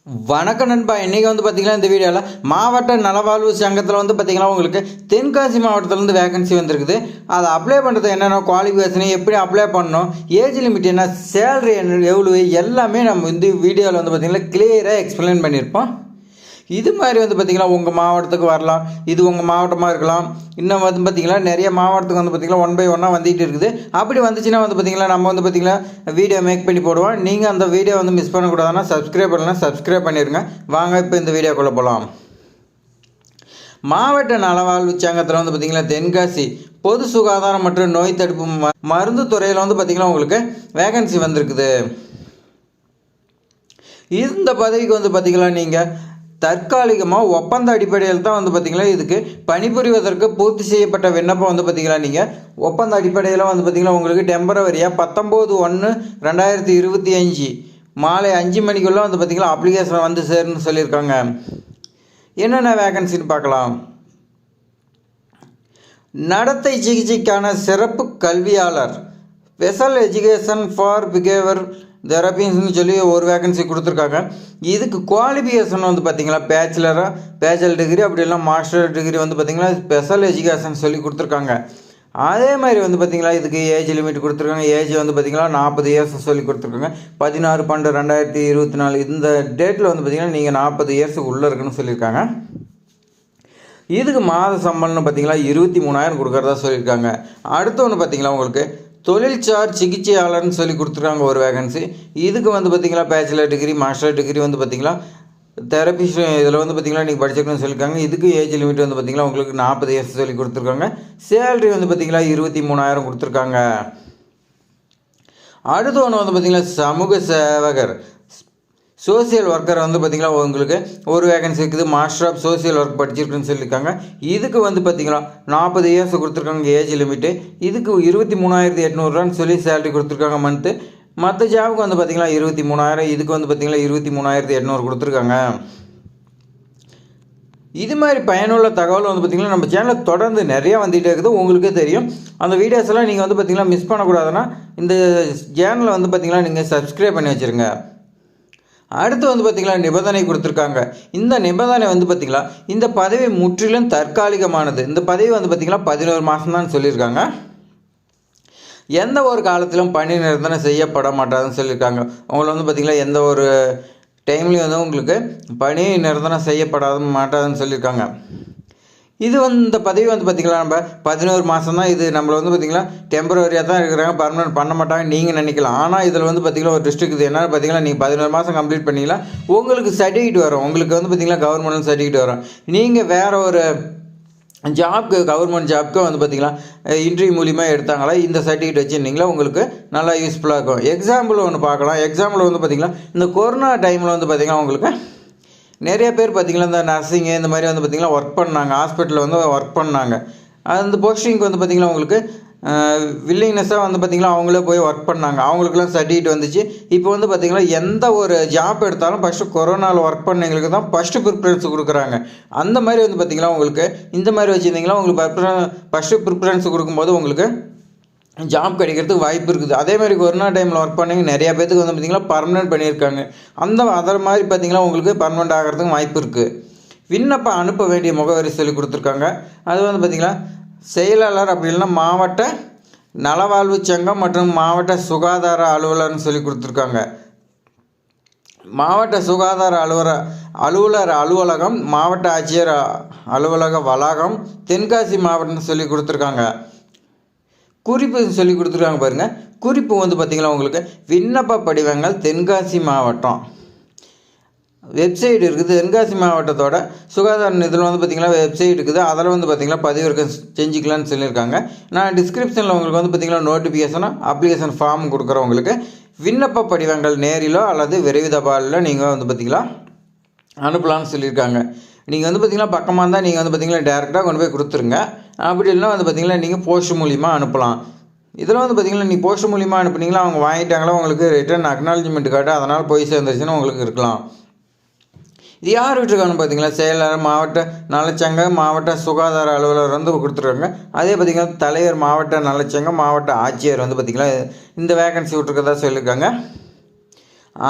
வணக்கம் நண்பா. இன்றைக்கி வந்து பார்த்திங்கன்னா இந்த வீடியோவில் மாவட்ட நலவாழ்வு சங்கத்தில் வந்து பார்த்திங்கன்னா உங்களுக்கு தென்காசி மாவட்டத்திலேருந்து வேகன்சி வந்திருக்குது. அதை அப்ளை பண்ணுறது என்னென்ன, குவாலிஃபிகேஷன் எப்படி அப்ளை பண்ணணும், ஏஜ் லிமிட் என்ன, சேலரி என்ன, எவ்வளோ, எல்லாமே நம்ம இந்த வீடியோவில் வந்து பார்த்திங்கன்னா கிளியராக எக்ஸ்பிளைன் பண்ணியிருப்போம். இது மாதிரி வந்து பார்த்திங்கன்னா உங்கள் மாவட்டத்துக்கு வரலாம், இது உங்கள் மாவட்டமாக இருக்கலாம். இன்னும் வந்து பார்த்திங்கன்னா நிறைய மாவட்டத்துக்கு வந்து பார்த்திங்கன்னா 1 by 1 வந்துகிட்டு இருக்குது. அப்படி வந்துச்சுன்னா வந்து பார்த்திங்கன்னா நம்ம வந்து பார்த்திங்கன்னா வீடியோ மேக் பண்ணி போடுவோம். நீங்கள் அந்த வீடியோ வந்து மிஸ் பண்ணக்கூடாதுன்னா சப்ஸ்கிரைப் பண்ணலாம், சப்ஸ்கிரைப் பண்ணிடுங்க. வாங்க இப்போ இந்த வீடியோக்குள்ளே போகலாம். மாவட்ட நலவாழ்வு சங்கத்தில் வந்து பார்த்திங்கன்னா தென்காசி பொது சுகாதாரம் மற்றும் நோய் தடுப்பு மருந்து துறையில் வந்து பார்த்திங்கன்னா உங்களுக்கு வேகன்சி வந்திருக்குது. இந்த பதவிக்கு வந்து பார்த்திங்கன்னா நீங்கள் தற்காலிகமாக ஒப்பந்த அடிப்படையில் தான் வந்து பார்த்திங்கன்னா இதுக்கு பணிபுரிவதற்கு பூர்த்தி செய்யப்பட்ட விண்ணப்பம் வந்து பார்த்திங்கன்னா நீங்கள் ஒப்பந்த அடிப்படையில் வந்து பார்த்திங்கன்னா உங்களுக்கு டெம்பரவரியாக 19/1/2025 மாலை 5 மணிக்குள்ளே வந்து பார்த்திங்கன்னா அப்ளிகேஷன் வந்து சேருன்னு சொல்லியிருக்காங்க. என்னென்ன வேகன்சின்னு பார்க்கலாம். நடத்தை சிகிச்சைக்கான சிறப்பு கல்வியாளர், ஸ்பெஷல் எஜுகேஷன் ஃபார் பிஹேவியர் தெரபின்னு சொல்லி ஒரு வேகன்சி கொடுத்துருக்காங்க. இதுக்கு குவாலிஃபிகேஷன் வந்து பார்த்திங்கன்னா பேச்சுலர் டிகிரி அப்படி இல்லை மாஸ்டர் டிகிரி வந்து பார்த்திங்கன்னா ஸ்பெஷல் எஜுகேஷன் சொல்லி கொடுத்துருக்காங்க. அதே மாதிரி வந்து பார்த்திங்கன்னா இதுக்கு ஏஜ் லிமிட் கொடுத்துருக்காங்க. ஏஜ் வந்து பார்த்திங்கன்னா 40 இயர்ஸ் சொல்லி கொடுத்துருக்காங்க. 16/12/2024 இந்த டேட்டில் வந்து பார்த்திங்கன்னா நீங்கள் 40 இயர்ஸுக்கு உள்ளே இருக்குன்னு சொல்லியிருக்காங்க. இதுக்கு மாத சம்பளம்னு பார்த்திங்கன்னா 23,000 கொடுக்குறதா சொல்லியிருக்காங்க. அடுத்து ஒன்று பார்த்திங்கன்னா உங்களுக்கு தொழில்சார் சிகிச்சையாளர்னு சொல்லி கொடுத்துருக்காங்க ஒரு வேகன்சி. இதுக்கு வந்து பார்த்திங்கன்னா பேச்சுலர் டிகிரி மாஸ்டர் டிகிரி வந்து பார்த்திங்கன்னா தெரபிஸ்ட் இதில் வந்து பார்த்திங்கன்னா நீங்கள் படிச்சிருக்கணும்னு சொல்லியிருக்காங்க. இதுக்கு ஏஜ் லிமிட் வந்து பார்த்திங்கன்னா உங்களுக்கு 40 இயர்ஸ் சொல்லி கொடுத்துருக்காங்க. சேலரி வந்து பார்த்திங்கன்னா 23,000 கொடுத்துருக்காங்க. அடுத்து ஒன்று வந்து பார்த்திங்கன்னா சமூக சேவகர் சோசியல் ஒர்க்கர் வந்து பார்த்திங்கன்னா உங்களுக்கு ஒரு வேகன்சி இருக்குது. மாஸ்டர் ஆஃப் சோசியல் ஒர்க் படிச்சிருக்குன்னு சொல்லியிருக்காங்க. இதுக்கு வந்து பார்த்திங்கன்னா 40 இயர்ஸ் கொடுத்துருக்காங்க ஏஜ் லிமிட்டு. இதுக்கு 23,800 சொல்லி சேலரி கொடுத்துருக்காங்க மந்த்து. மற்ற ஜாபுக்கு வந்து பார்த்திங்கன்னா 23,000, இதுக்கு வந்து பார்த்திங்கன்னா 23,800 கொடுத்துருக்காங்க. இது மாதிரி பயனுள்ள தகவல் வந்து பார்த்திங்கன்னா நம்ம சேனலில் தொடர்ந்து நிறையா வந்துகிட்டே இருக்குது. உங்களுக்கே தெரியும். அந்த வீடியோஸ் எல்லாம் நீங்கள் வந்து பார்த்திங்கன்னா மிஸ் பண்ணக்கூடாதுன்னா இந்த சேனலை வந்து பார்த்திங்கன்னா நீங்கள் சப்ஸ்கிரைப் பண்ணி வச்சுருங்க. அடுத்து வந்து பார்த்திங்கன்னா நிபந்தனை கொடுத்துருக்காங்க. இந்த நிபந்தனை வந்து பார்த்திங்கன்னா இந்த பதவி முற்றிலும் தற்காலிகமானது. இந்த பதவி வந்து பார்த்திங்கன்னா 11 மாதம் தான் சொல்லியிருக்காங்க. எந்த ஒரு காலத்திலும் பணி நிரந்தரம் செய்யப்பட மாட்டாதுன்னு சொல்லியிருக்காங்க. உங்களை வந்து பார்த்திங்கன்னா எந்த ஒரு டைம்லேயும் வந்து உங்களுக்கு பணி நிரந்தரம் செய்யப்படாத மாட்டாதுன்னு சொல்லியிருக்காங்க. இது வந்து இந்த பதவி வந்து பார்த்திங்கன்னா நம்ம 11 மாதம் தான். இது நம்மளை வந்து பார்த்திங்கன்னா டெம்பரவரியாக தான் இருக்கிறாங்க, பர்மனெண்ட் பண்ண மாட்டாங்க நீங்கள் நினைக்கலாம். ஆனால் இதில் வந்து பார்த்திங்கன்னா ஒரு டிஸ்ட்ரிக் இது என்னென்னு பார்த்திங்கன்னா நீங்கள் 11 மாதம் கம்ப்ளீட் பண்ணிக்கலாம். உங்களுக்கு சர்டிஃபிகேட் வரும். உங்களுக்கு வந்து பார்த்திங்கன்னா கவர்மெண்ட் சர்டிஃபிகேட் வரும். நீங்கள் வேறு ஒரு ஜாப்க்கு கவர்மெண்ட் ஜாப்க்கு வந்து பார்த்திங்கன்னா இன்டர்வியூ மூலிமா எடுத்தாங்களா இந்த சர்டிஃபிகேட் வச்சுருந்தீங்களா உங்களுக்கு நல்லா யூஸ்ஃபுல்லாக இருக்கும். எக்ஸாம்பிள் ஒன்று பார்க்கலாம். எக்ஸாம்பிள் வந்து பார்த்திங்கன்னா இந்த கொரோனா டைமில் வந்து பார்த்திங்கன்னா உங்களுக்கு நிறைய பேர் பார்த்திங்கன்னா இந்த நர்சிங்கு இந்த மாதிரி வந்து பார்த்திங்கன்னா ஒர்க் பண்ணாங்க, ஹாஸ்பிட்டலில் வந்து ஒர்க் பண்ணாங்க. அந்த போஸ்டிங்க்கு வந்து பார்த்திங்கன்னா உங்களுக்கு வில்லிங்னஸாக வந்து பார்த்திங்கன்னா அவங்களே போய் ஒர்க் பண்ணாங்க. அவங்களுக்குலாம் சர்டிஃபிகேட் வந்துச்சு. இப்போ வந்து பார்த்திங்கன்னா எந்த ஒரு ஜாப் எடுத்தாலும் ஃபஸ்ட்டு கொரோனாவில் ஒர்க் பண்ணவங்களுக்கு தான் ஃபஸ்ட்டு ப்ரிஃபரன்ஸ் கொடுக்குறாங்க. அந்த மாதிரி வந்து பார்த்திங்கன்னா உங்களுக்கு இந்த மாதிரி வச்சுருந்தீங்கன்னா உங்களுக்கு ஃபஸ்ட்டு ப்ரிஃபரன்ஸ் கொடுக்கும்போது உங்களுக்கு ஜாப் கிடைக்கிறதுக்கு வாய்ப்பு இருக்குது. அதே மாதிரி கொரோனா டைமில் ஒர்க் பண்ணிங்க நிறையா பேத்துக்கு வந்து பார்த்திங்கன்னா பர்மனெண்ட் பண்ணியிருக்காங்க. அதே மாதிரி பார்த்திங்கன்னா உங்களுக்கு பர்மனெண்ட் ஆகிறதுக்கு வாய்ப்பு இருக்குது. விண்ணப்பம் அனுப்ப வேண்டிய முகவரி சொல்லி கொடுத்துருக்காங்க. அது வந்து பார்த்திங்கன்னா செயலாளர் அப்படி இல்லைன்னா மாவட்ட நலவாழ்வு சங்கம் மற்றும் மாவட்ட சுகாதார அலுவலர்னு சொல்லி கொடுத்துருக்காங்க. மாவட்ட சுகாதார அலுவலர் அலுவலகம், மாவட்ட ஆட்சியர் அலுவலக வளாகம், தென்காசி மாவட்டம்னு சொல்லி கொடுத்துருக்காங்க. குறிப்பு சொல்லி கொடுத்துருக்காங்க பாருங்கள். குறிப்பு வந்து பார்த்திங்கன்னா உங்களுக்கு விண்ணப்ப படிவங்கள் தென்காசி மாவட்டம் வெப்சைட் இருக்குது. தென்காசி மாவட்டத்தோட சுகாதார இதில் வந்து பார்த்திங்கன்னா வெப்சைட் இருக்குது. அதில் வந்து பார்த்திங்கன்னா பதிவிறக்கம் செஞ்சுக்கலான்னு சொல்லியிருக்காங்க. நான் டிஸ்கிரிப்ஷனில் உங்களுக்கு வந்து பார்த்திங்கன்னா நோட்டிஃபிகேஷனாக அப்ளிகேஷன் ஃபார்ம் கொடுக்குறவங்களுக்கு விண்ணப்ப படிவங்கள் நேரிலோ அல்லது விரைவு தபாலில் நீங்கள் வந்து பார்த்திங்கன்னா அனுப்பலான்னு சொல்லியிருக்காங்க. நீங்கள் வந்து பார்த்திங்கன்னா பக்கமாக இருந்தால் நீங்கள் வந்து பார்த்திங்கன்னா டேரெக்டாக கொண்டு போய் கொடுத்துருங்க. அப்படி இல்லைனா வந்து பார்த்திங்கன்னா நீங்கள் போஸ்ட் மூலிமா அனுப்பலாம். இதில் வந்து பார்த்திங்கன்னா நீங்கள் போஸ்ட் மூலிமா அனுப்புனீங்களா அவங்க வாங்கிட்டாங்களா உங்களுக்கு ரிட்டர்ன் அக்னாலஜ்மெண்ட் கார்டு அதனால் போய் சேர்ந்துருச்சுன்னு உங்களுக்கு இருக்கலாம். இது யார் விட்டுருக்காங்கன்னு பார்த்தீங்கன்னா செயலாளர், மாவட்ட நலச்சங்கம், மாவட்ட சுகாதார அலுவலர் வந்து கொடுத்துருக்காங்க. அதே பார்த்திங்கன்னா தலைவர், மாவட்ட நலச்சங்கம், மாவட்ட ஆட்சியர் வந்து பார்த்திங்கன்னா இந்த வேகன்சி விட்டுருக்கதா சொல்லியிருக்காங்க.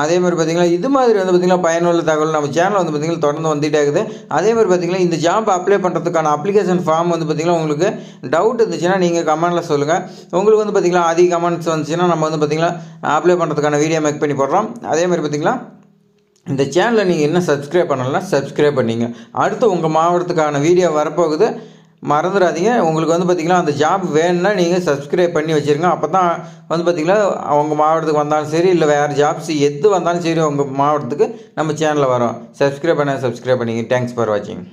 அதே மாதிரி பார்த்திங்கன்னா இது மாதிரி வந்து பார்த்திங்கன்னா பயனுள்ள தகவல் நம்ம சேனல் வந்து பார்த்திங்கன்னா தொடர்ந்து வந்துகிட்டே இருக்குது. அதே மாதிரி பார்த்திங்கன்னா இந்த ஜாப் அப்ளை பண்ணுறதுக்கான அப்ளிகேஷன் ஃபார்ம் வந்து பார்த்திங்கன்னா உங்களுக்கு டவுட் இருந்துச்சுன்னா நீங்கள் கமெண்ட்டில் சொல்லுங்கள். உங்களுக்கு வந்து பார்த்திங்கன்னா அதிக கமெண்ட்ஸ் வந்துச்சுன்னா நம்ம வந்து பார்த்திங்கன்னா அப்ளை பண்ணுறதுக்கான வீடியோ மேக் பண்ணி போடுறோம். அதே மாதிரி பார்த்திங்கன்னா இந்த சேனலை நீங்கள் இன்னும் சப்ஸ்கிரைப் பண்ணலைன்னா சப்ஸ்கிரைப் பண்ணிங்க. அடுத்து உங்கள் மாவட்டத்துக்கான வீடியோ வரப்போகுது, மறந்துடாதீங்க. உங்களுக்கு வந்து பார்த்திங்கன்னா அந்த ஜாப் வேணும்னா நீங்கள் சப்ஸ்கிரைப் பண்ணி வச்சுருங்க. அப்போ தான் வந்து பார்த்திங்கன்னா உங்கள் மாவட்டத்துக்கு வந்தாலும் சரி, இல்லை வேறு ஜாப்ஸ் எது வந்தாலும் சரி உங்கள் மாவட்டத்துக்கு நம்ம சேனலில் வரோம். சப்ஸ்கிரைப் பண்ணிங்க. தேங்க்ஸ் ஃபார் வாட்சிங்.